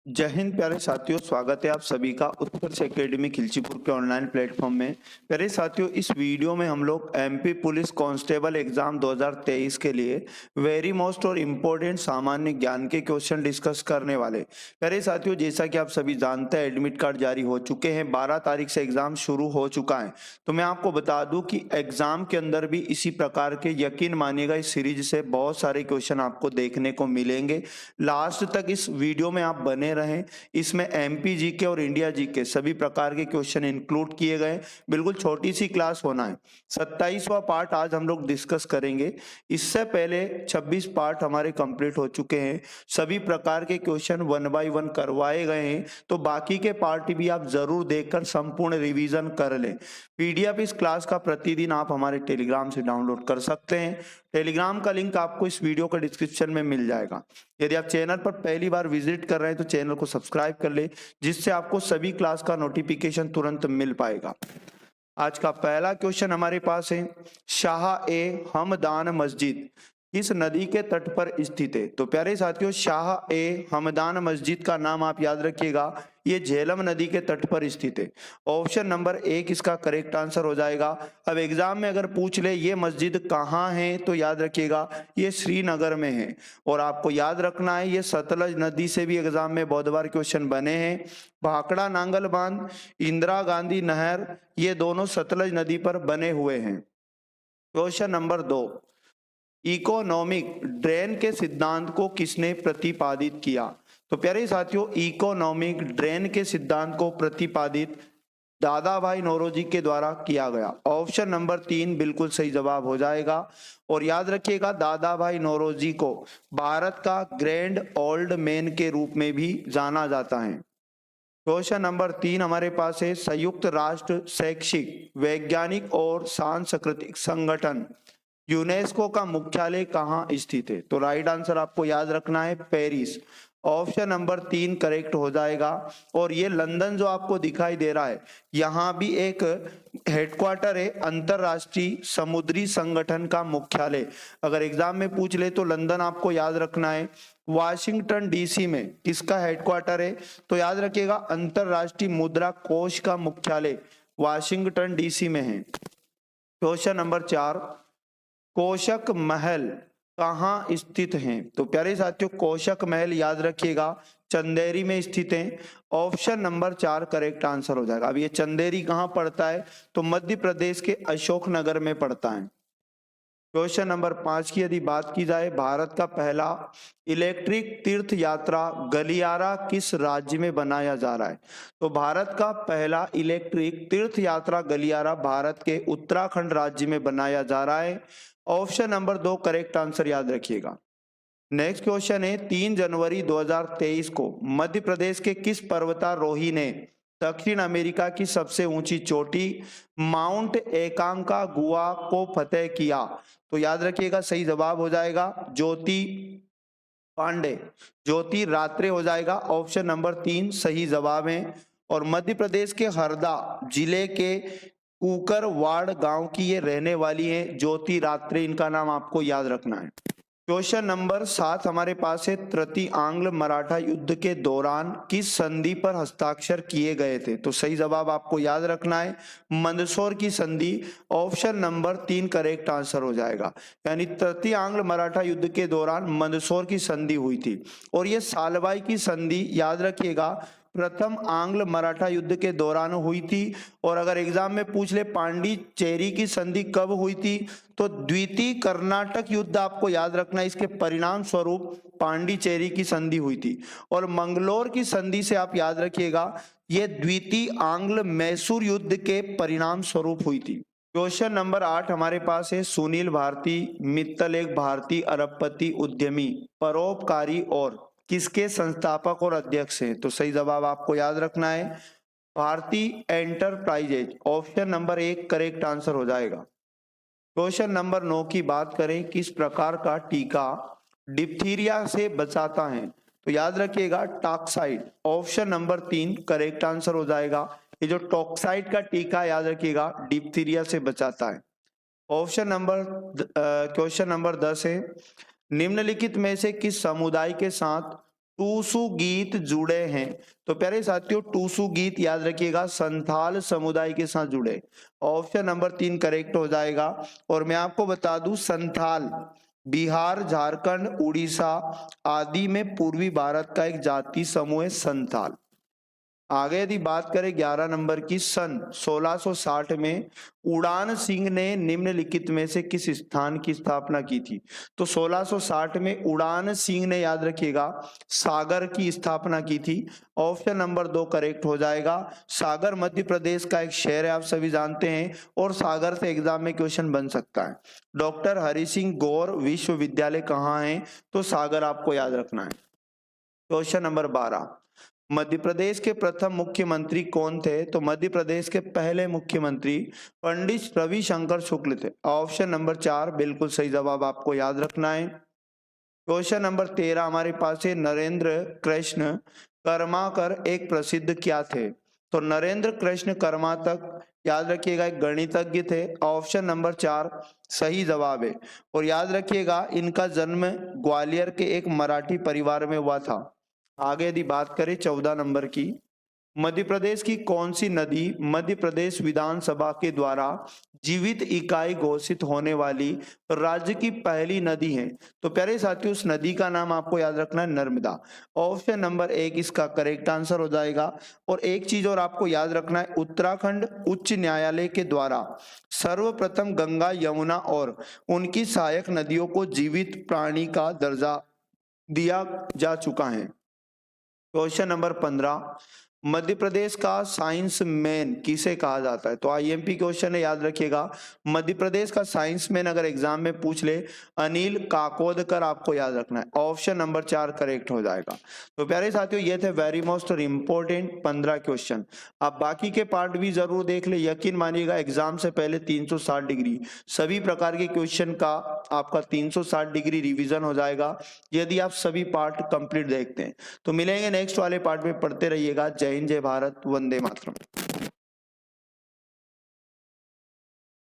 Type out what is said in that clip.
जय हिंद प्यारे साथियों, स्वागत है आप सभी का उत्कर्ष एकेडमी खिलचीपुर के ऑनलाइन प्लेटफॉर्म में। प्यारे साथियों, इस वीडियो में हम लोग एमपी पुलिस कांस्टेबल एग्जाम 2023 के लिए वेरी मोस्ट और इम्पोर्टेंट सामान्य ज्ञान के क्वेश्चन डिस्कस करने वाले। प्यारे साथियों, जैसा कि आप सभी जानते हैं, एडमिट कार्ड जारी हो चुके हैं, 12 तारीख से एग्जाम शुरू हो चुका है। तो मैं आपको बता दूं कि एग्जाम के अंदर भी इसी प्रकार के, यकीन मानिएगा, इस सीरीज से बहुत सारे क्वेश्चन आपको देखने को मिलेंगे। लास्ट तक इस वीडियो में आप बने रहें। इसमें एमपी जीके और इंडिया जीके सभी प्रकार के क्वेश्चन इंक्लूड किए गए। बिल्कुल छोटी सी क्लास होना है। 27वां पार्ट आज हम लोग डिस्कस करेंगे। इससे पहले 26 पार्ट हमारे कंप्लीट हो चुके हैं। सभी प्रकार के क्वेश्चन 1 बाय 1 करवाए गए हैं, तो बाकी के पार्ट भी आप जरूर देखकर संपूर्ण रिवीजन कर लें। पीडीएफ इस क्लास का प्रतिदिन आप हमारे टेलीग्राम से डाउनलोड कर सकते हैं। टेलीग्राम का लिंक आपको इस वीडियो का डिस्क्रिप्शन में मिल जाएगा। यदि आप चैनल पर पहली बार विजिट कर रहे हैं तो चैनल को सब्सक्राइब कर ले, जिससे आपको सभी क्लास का नोटिफिकेशन तुरंत मिल पाएगा। आज का पहला क्वेश्चन हमारे पास है, शाह ए हमदान मस्जिद किस नदी के तट पर स्थित है? तो प्यारे साथियों, शाह ए हमदान मस्जिद का नाम आप याद रखिएगा, ये झेलम नदी के तट पर स्थित है। ऑप्शन नंबर 1 इसका करेक्ट आंसर हो जाएगा। अब एग्जाम में अगर पूछ ले ये मस्जिद कहाँ है, तो याद रखिएगा ये श्रीनगर में है। और आपको याद रखना है, ये सतलज नदी से भी एग्जाम में बहुत बार क्वेश्चन बने हैं। भाखड़ा नांगल बांध, इंदिरा गांधी नहर, ये दोनों सतलज नदी पर बने हुए हैं। क्वेश्चन नंबर 2, इकोनॉमिक ड्रेन के सिद्धांत को किसने प्रतिपादित किया? तो प्यारे साथियों, इकोनॉमिक ड्रेन के सिद्धांत को प्रतिपादित दादा भाई नौरोजी के द्वारा किया गया। ऑप्शन नंबर 3 बिल्कुल सही जवाब हो जाएगा। और याद रखिएगा, दादा भाई नौरोजी को भारत का ग्रैंड ओल्ड मैन के रूप में भी जाना जाता है। क्वेश्चन नंबर 3 हमारे पास है, संयुक्त राष्ट्र शैक्षिक, वैज्ञानिक और सांस्कृतिक संगठन यूनेस्को का मुख्यालय कहाँ स्थित है? तो राइट आंसर आपको याद रखना है, पेरिस। ऑप्शन नंबर 3 करेक्ट हो जाएगा। और ये लंदन जो आपको दिखाई दे रहा है, यहाँ भी एक हेडक्वार्टर है अंतरराष्ट्रीय समुद्री संगठन का मुख्यालय। अगर एग्जाम में पूछ ले तो लंदन आपको याद रखना है। वाशिंगटन डीसी में किसका हेडक्वार्टर है? तो याद रखिएगा अंतरराष्ट्रीय मुद्रा कोष का मुख्यालय वाशिंगटन डीसी में है। क्वेश्चन नंबर 4, कोशक महल कहाँ स्थित हैं? तो प्यारे साथियों, कोशक महल याद रखिएगा चंदेरी में स्थित है। ऑप्शन नंबर 4 करेक्ट आंसर हो जाएगा। अब ये चंदेरी कहाँ पड़ता है? तो मध्य प्रदेश के अशोकनगर में पड़ता है। क्वेश्चन नंबर 5 की यदि बात की जाए, भारत का पहला इलेक्ट्रिक तीर्थ यात्रा गलियारा किस राज्य में बनाया जा रहा है? तो भारत का पहला इलेक्ट्रिक तीर्थ यात्रा गलियारा भारत के उत्तराखंड राज्य में बनाया जा रहा है। ऑप्शन नंबर 2 करेक्ट आंसर याद रखिएगा। नेक्स्ट क्वेश्चन है, 3 जनवरी 2023 को मध्य प्रदेश के किस पर्वतारोही ने दक्षिण अमेरिका की सबसे ऊंची चोटी माउंट एकांकागुआ को फतेह किया? तो याद रखिएगा सही जवाब हो जाएगा ज्योति पांडे, ज्योति रात्रे हो जाएगा। ऑप्शन नंबर 3 सही जवाब है। और मध्य प्रदेश के हरदा जिले के कुकरवाड़ गांव की ये रहने वाली है ज्योति रात्रे, इनका नाम आपको याद रखना है। क्वेश्चन नंबर 7 हमारे पास है, तृतीय आंग्ल मराठा युद्ध के दौरान किस संधि पर हस्ताक्षर किए गए थे? तो सही जवाब आपको याद रखना है मंदसौर की संधि। ऑप्शन नंबर 3 करेक्ट आंसर हो जाएगा। यानी तृतीय आंग्ल मराठा युद्ध के दौरान मंदसौर की संधि हुई थी। और ये सालबाई की संधि याद रखिएगा प्रथम आंग्ल मराठा युद्ध के दौरान हुई थी। और अगर एग्जाम में पूछ ले पांडिचेरी की संधि कब हुई थी, तो द्वितीय कर्नाटक युद्ध आपको याद रखना है, इसके परिणाम स्वरूप पांडिचेरी की संधि हुई थी। और मंगलोर की संधि से आप याद रखिएगा ये द्वितीय आंग्ल मैसूर युद्ध के परिणाम स्वरूप हुई थी। क्वेश्चन नंबर 8 हमारे पास है, सुनील भारती मित्तल एक भारतीय अरबपति उद्यमी परोपकारी और किसके संस्थापक और अध्यक्ष हैं? तो सही जवाब आपको याद रखना है भारतीय enterprises. Option number 1 correct answer हो जाएगा। क्वेश्चन नंबर 9 की बात करें, किस प्रकार का टीका डिप्थीरिया से बचाता है? तो याद रखिएगा toxoid. Option number 3 correct answer हो जाएगा। ये जो टॉक्साइड का टीका याद रखिएगा डिप्थीरिया से बचाता है। ऑप्शन नंबर क्वेश्चन नंबर 10 है, निम्नलिखित में से किस समुदाय के साथ टूसू गीत जुड़े हैं? तो प्यारे साथियों टूसू गीत याद रखिएगा संथाल समुदाय के साथ जुड़े। ऑप्शन नंबर 3 करेक्ट हो जाएगा। और मैं आपको बता दूं संथाल बिहार, झारखंड, उड़ीसा आदि में पूर्वी भारत का एक जाति समूह है संथाल। आगे यदि बात करें 11 नंबर की, सन 1660 में उड़ान सिंह ने निम्नलिखित में से किस स्थान की स्थापना की थी? तो 1660 में उड़ान सिंह ने याद रखिएगा सागर की स्थापना की थी। ऑप्शन नंबर 2 करेक्ट हो जाएगा। सागर मध्य प्रदेश का एक शहर है, आप सभी जानते हैं, और सागर से एग्जाम में क्वेश्चन बन सकता है। डॉक्टर हरि सिंह गौर विश्वविद्यालय कहाँ है? तो सागर आपको याद रखना है। क्वेश्चन नंबर 12, मध्य प्रदेश के प्रथम मुख्यमंत्री कौन थे? तो मध्य प्रदेश के पहले मुख्यमंत्री पंडित रविशंकर शुक्ल थे। ऑप्शन नंबर 4 बिल्कुल सही जवाब आपको याद रखना है। क्वेश्चन नंबर 13 हमारे पास है, नरेंद्र कृष्ण कर्माकर एक प्रसिद्ध क्या थे? तो नरेंद्र कृष्ण कर्माकर याद रखिएगा एक गणितज्ञ थे। ऑप्शन नंबर 4 सही जवाब है। और याद रखिएगा इनका जन्म ग्वालियर के एक मराठी परिवार में हुआ था। आगे यदि बात करें 14 नंबर की, मध्य प्रदेश की कौन सी नदी मध्य प्रदेश विधानसभा के द्वारा जीवित इकाई घोषित होने वाली राज्य की पहली नदी है? तो प्यारे साथियों उस नदी का नाम आपको याद रखना है नर्मदा। ऑप्शन नंबर 1 इसका करेक्ट आंसर हो जाएगा। और एक चीज और आपको याद रखना है, उत्तराखंड उच्च न्यायालय के द्वारा सर्वप्रथम गंगा, यमुना और उनकी सहायक नदियों को जीवित प्राणी का दर्जा दिया जा चुका है। क्वेश्चन नंबर 15, मध्य प्रदेश का साइंस मैन किसे कहा जाता है? तो आईएमपी क्वेश्चन है, याद रखिएगा। मध्य प्रदेश का साइंस मैन अगर एग्जाम में पूछ ले, अनिल काकोदकर आपको याद रखना है। ऑप्शन नंबर 4 करेक्ट हो जाएगा। तो प्यारे साथियों ये थे वेरी मोस्ट इंपॉर्टेंट 15 क्वेश्चन। आप बाकी के पार्ट भी जरूर देख ले। यकीन मानिएगा एग्जाम से पहले 360 डिग्री सभी प्रकार के क्वेश्चन का आपका 360 डिग्री रिविजन हो जाएगा यदि आप सभी पार्ट कंप्लीट देखते हैं। तो मिलेंगे नेक्स्ट वाले पार्ट में, पढ़ते रहिएगा। जय हिंद, जय भारत, वंदे मातरम।